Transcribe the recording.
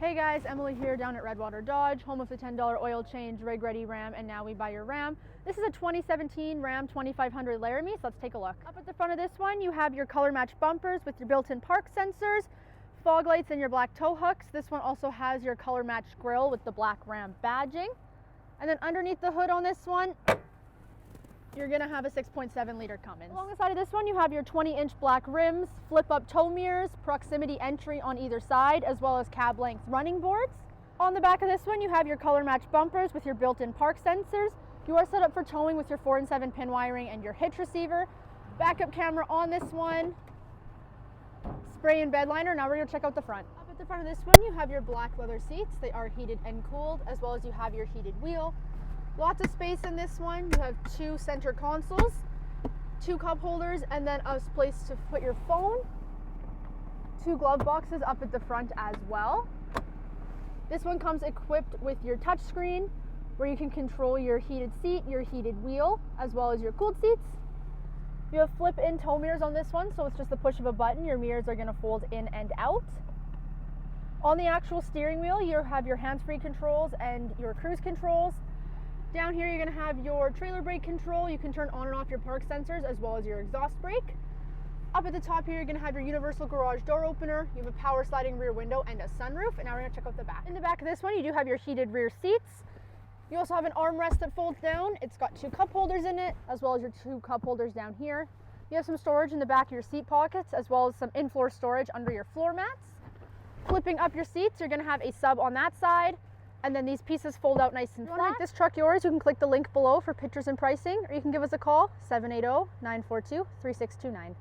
Hey guys, Emily here down at Redwater Dodge, home of the $10 oil change, rig ready Ram, and now we buy your Ram. This is a 2017 Ram 2500 Laramie, so let's take a look. Up at the front of this one, you have your color match bumpers with your built-in park sensors, fog lights, and your black tow hooks. This one also has your color match grille with the black Ram badging. And then underneath the hood on this one, you're gonna have a 6.7 liter Cummins. Along the side of this one, you have your 20-inch black rims, flip-up tow mirrors, proximity entry on either side, as well as cab length running boards. On the back of this one, you have your color match bumpers with your built-in park sensors. You are set up for towing with your 4 and 7 pin wiring and your hitch receiver. Backup camera on this one. Spray and Bedliner. Now we're gonna check out the front. Up at the front of this one, you have your black leather seats. They are heated and cooled, as well as you have your heated wheel. Lots of space in this one. You have 2 center consoles, 2 cup holders, and then a place to put your phone. 2 glove boxes up at the front as well. This one comes equipped with your touch screen where you can control your heated seat, your heated wheel, as well as your cooled seats. You have flip-in tow mirrors on this one, so it's just the push of a button. Your mirrors are going to fold in and out. On the actual steering wheel, you have your hands-free controls and your cruise controls. Down here, you're going to have your trailer brake control. You can turn on and off your park sensors as well as your exhaust brake. Up at the top here, you're going to have your universal garage door opener. You have a power sliding rear window and a sunroof. And now we're going to check out the back. In the back of this one, you do have your heated rear seats. You also have an armrest that folds down. It's got 2 cup holders in it, as well as your 2 cup holders down here. You have some storage in the back of your seat pockets, as well as some in-floor storage under your floor mats. Flipping up your seats, you're going to have a sub on that side. And then these pieces fold out nice and flat. If you want to make this truck yours, you can click the link below for pictures and pricing, or you can give us a call, 780-942-3629.